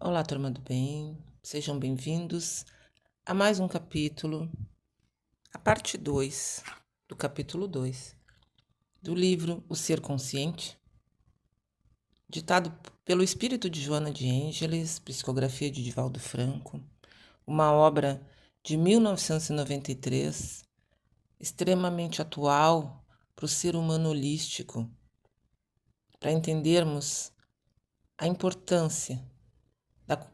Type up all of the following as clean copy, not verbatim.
Olá, turma do bem, sejam bem-vindos a mais um capítulo, a parte 2 do capítulo 2 do livro O Ser Consciente, ditado pelo espírito de Joana de Ângeles, psicografia de Divaldo Franco, uma obra de 1993, extremamente atual para o ser humano holístico, para entendermos a importância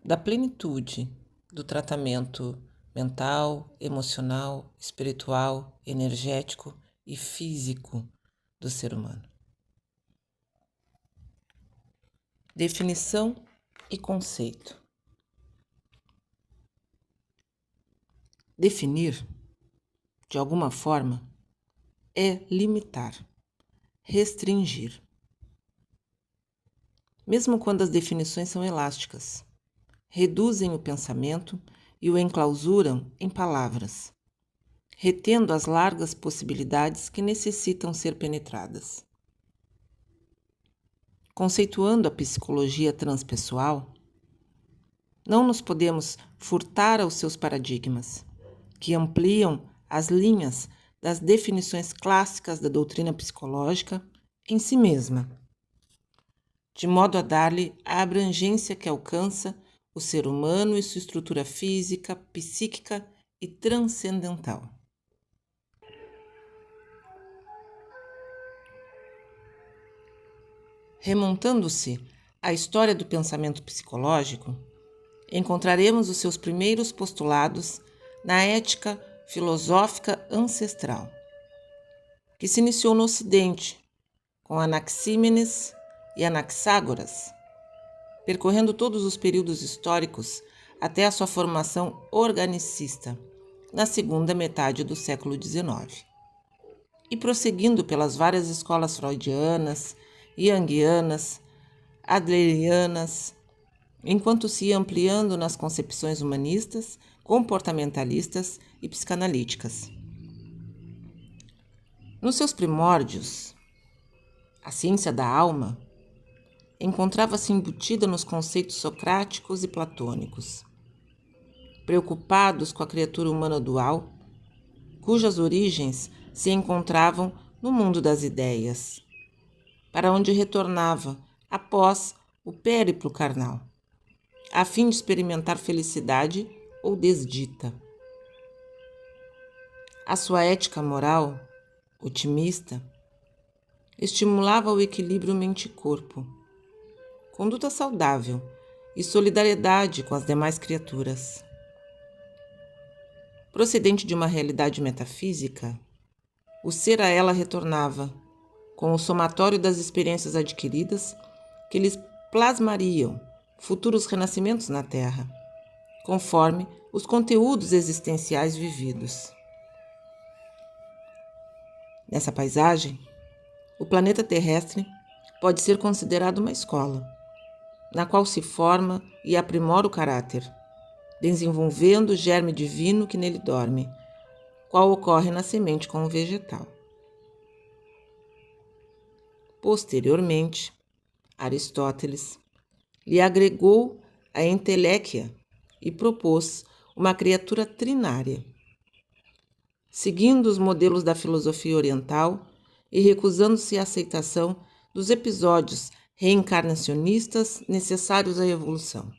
da plenitude do tratamento mental, emocional, espiritual, energético e físico do ser humano. Definição e conceito. Definir, de alguma forma, é limitar, restringir. Mesmo quando as definições são elásticas, reduzem o pensamento e o enclausuram em palavras, retendo as largas possibilidades que necessitam ser penetradas. Conceituando a psicologia transpessoal, não nos podemos furtar aos seus paradigmas, que ampliam as linhas das definições clássicas da doutrina psicológica em si mesma, de modo a dar-lhe a abrangência que alcança o ser humano e sua estrutura física, psíquica e transcendental. Remontando-se à história do pensamento psicológico, encontraremos os seus primeiros postulados na ética filosófica ancestral, que se iniciou no Ocidente, com Anaxímenes e Anaxágoras, percorrendo todos os períodos históricos até a sua formação organicista, na segunda metade do século XIX, e prosseguindo pelas várias escolas freudianas, junguianas, adlerianas, enquanto se ia ampliando nas concepções humanistas, comportamentalistas e psicanalíticas. Nos seus primórdios, a ciência da alma encontrava-se embutida nos conceitos socráticos e platônicos, preocupados com a criatura humana dual, cujas origens se encontravam no mundo das ideias, para onde retornava após o périplo carnal, a fim de experimentar felicidade ou desdita. A sua ética moral, otimista, estimulava o equilíbrio mente-corpo, conduta saudável e solidariedade com as demais criaturas. Procedente de uma realidade metafísica, o ser a ela retornava, com o somatório das experiências adquiridas que lhes plasmariam futuros renascimentos na Terra, conforme os conteúdos existenciais vividos. Nessa paisagem, o planeta terrestre pode ser considerado uma escola, na qual se forma e aprimora o caráter, desenvolvendo o germe divino que nele dorme, qual ocorre na semente com o vegetal. Posteriormente, Aristóteles lhe agregou a enteléquia e propôs uma criatura trinária, seguindo os modelos da filosofia oriental e recusando-se à aceitação dos episódios reencarnacionistas necessários à evolução.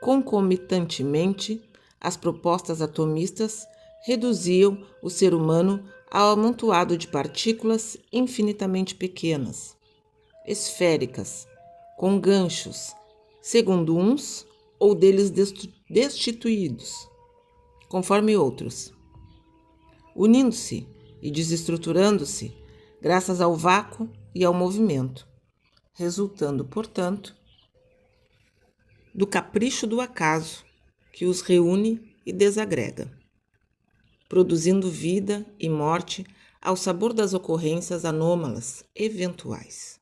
Concomitantemente, as propostas atomistas reduziam o ser humano ao amontoado de partículas infinitamente pequenas, esféricas, com ganchos, segundo uns, ou deles destituídos, conforme outros, unindo-se e desestruturando-se graças ao vácuo e ao movimento, resultando, portanto, do capricho do acaso que os reúne e desagrega, produzindo vida e morte ao sabor das ocorrências anômalas eventuais.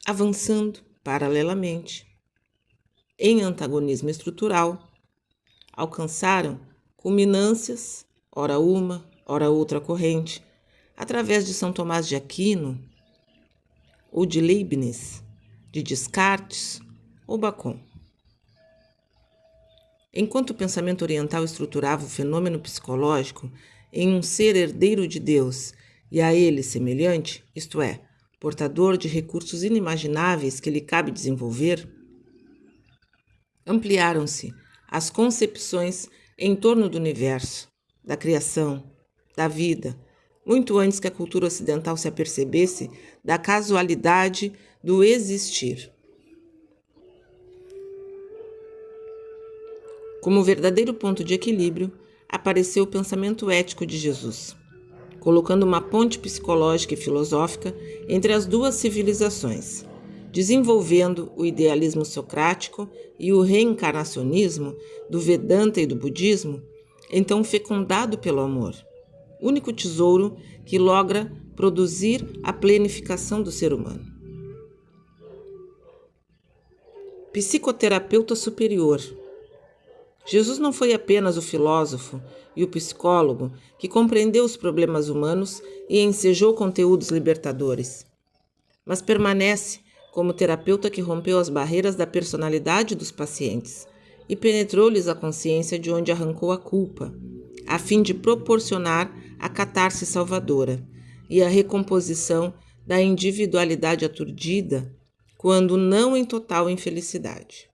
Avançando paralelamente, em antagonismo estrutural, alcançaram culminâncias, ora uma, ora outra corrente, através de São Tomás de Aquino ou de Leibniz, de Descartes ou Bacon. Enquanto o pensamento oriental estruturava o fenômeno psicológico em um ser herdeiro de Deus e a ele semelhante, isto é, portador de recursos inimagináveis que lhe cabe desenvolver, ampliaram-se as concepções em torno do universo, da criação, da vida, muito antes que a cultura ocidental se apercebesse da casualidade do existir. Como verdadeiro ponto de equilíbrio, apareceu o pensamento ético de Jesus, colocando uma ponte psicológica e filosófica entre as duas civilizações, desenvolvendo o idealismo socrático e o reencarnacionismo do Vedanta e do budismo, então fecundado pelo amor, único tesouro que logra produzir a planificação do ser humano. Psicoterapeuta superior. Jesus não foi apenas o filósofo e o psicólogo que compreendeu os problemas humanos e ensejou conteúdos libertadores, mas permanece como terapeuta que rompeu as barreiras da personalidade dos pacientes e penetrou-lhes a consciência de onde arrancou a culpa, a fim de proporcionar a catarse salvadora e a recomposição da individualidade aturdida, quando não em total infelicidade.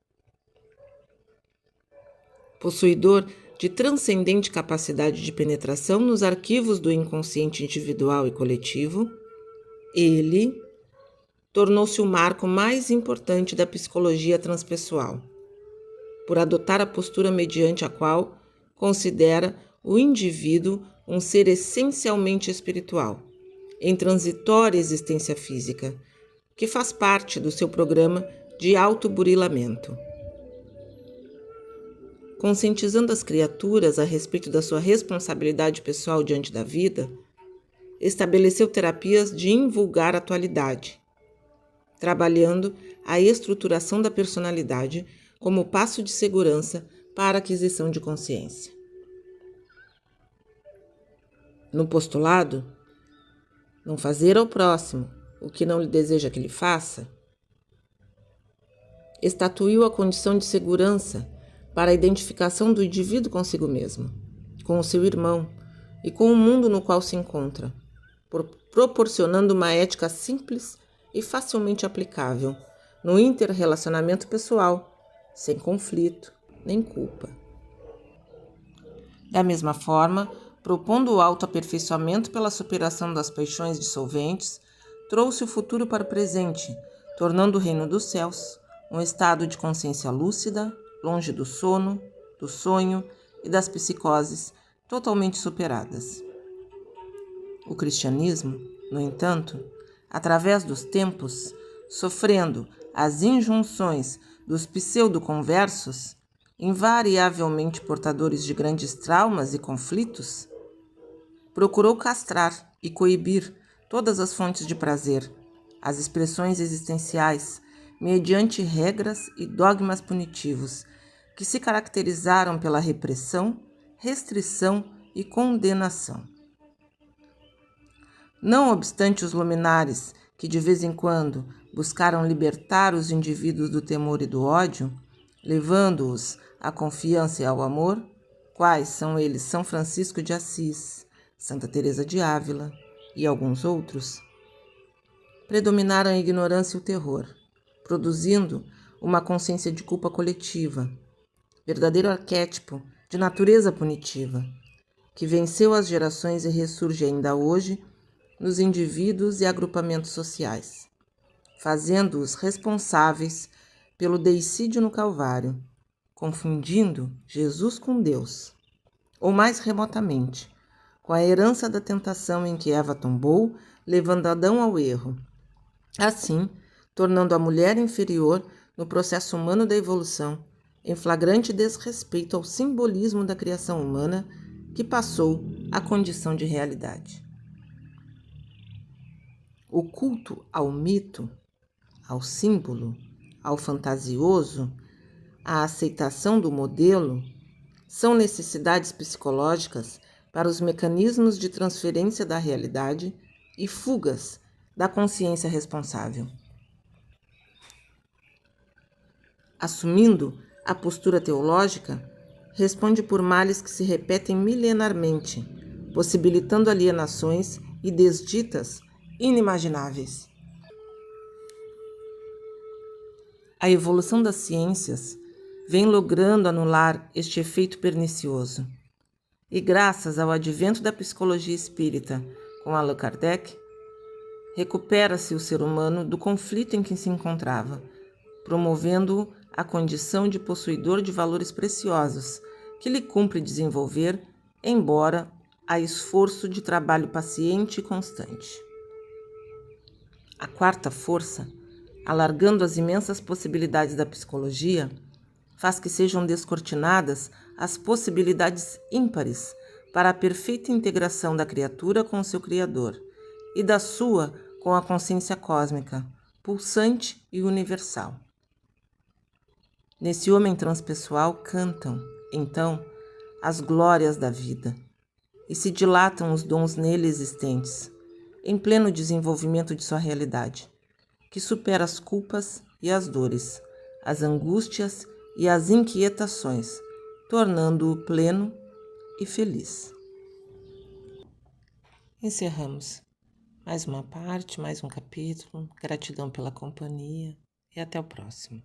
Possuidor de transcendente capacidade de penetração nos arquivos do inconsciente individual e coletivo, ele tornou-se o marco mais importante da psicologia transpessoal, por adotar a postura mediante a qual considera o indivíduo um ser essencialmente espiritual, em transitória existência física, que faz parte do seu programa de autoburilamento. Conscientizando as criaturas a respeito da sua responsabilidade pessoal diante da vida, estabeleceu terapias de invulgar atualidade, trabalhando a estruturação da personalidade como passo de segurança para a aquisição de consciência. No postulado, não fazer ao próximo o que não lhe deseja que lhe faça, estatuiu a condição de segurança para a identificação do indivíduo consigo mesmo, com o seu irmão e com o mundo no qual se encontra, proporcionando uma ética simples e facilmente aplicável no interrelacionamento pessoal, sem conflito nem culpa. Da mesma forma, propondo o autoaperfeiçoamento pela superação das paixões dissolventes, trouxe o futuro para o presente, tornando o reino dos céus um estado de consciência lúcida, longe do sono, do sonho e das psicoses totalmente superadas. O cristianismo, no entanto, através dos tempos, sofrendo as injunções dos pseudo-conversos, invariavelmente portadores de grandes traumas e conflitos, procurou castrar e coibir todas as fontes de prazer, as expressões existenciais, mediante regras e dogmas punitivos, que se caracterizaram pela repressão, restrição e condenação. Não obstante os luminares, que de vez em quando buscaram libertar os indivíduos do temor e do ódio, levando-os à confiança e ao amor, quais são eles São Francisco de Assis, Santa Teresa de Ávila e alguns outros, predominaram a ignorância e o terror, produzindo uma consciência de culpa coletiva, verdadeiro arquétipo de natureza punitiva, que venceu as gerações e ressurge ainda hoje nos indivíduos e agrupamentos sociais, fazendo-os responsáveis pelo deicídio no Calvário, confundindo Jesus com Deus, ou mais remotamente, com a herança da tentação em que Eva tombou, levando Adão ao erro, assim tornando a mulher inferior no processo humano da evolução, em flagrante desrespeito ao simbolismo da criação humana que passou à condição de realidade. O culto ao mito, ao símbolo, ao fantasioso, à aceitação do modelo, são necessidades psicológicas para os mecanismos de transferência da realidade e fugas da consciência responsável. assumindo a postura teológica, responde por males que se repetem milenarmente, possibilitando alienações e desditas inimagináveis. A evolução das ciências vem logrando anular este efeito pernicioso. E graças ao advento da psicologia espírita com Allan Kardec, recupera-se o ser humano do conflito em que se encontrava, promovendo-o à condição de possuidor de valores preciosos, que lhe cumpre desenvolver, embora a esforço de trabalho paciente e constante. A quarta força, alargando as imensas possibilidades da psicologia, faz que sejam descortinadas as possibilidades ímpares para a perfeita integração da criatura com o seu Criador e da sua com a consciência cósmica, pulsante e universal. Nesse homem transpessoal cantam, então, as glórias da vida e se dilatam os dons nele existentes, em pleno desenvolvimento de sua realidade, que supera as culpas e as dores, as angústias e as inquietações, tornando-o pleno e feliz. Encerramos mais uma parte, mais um capítulo. Gratidão pela companhia e até o próximo.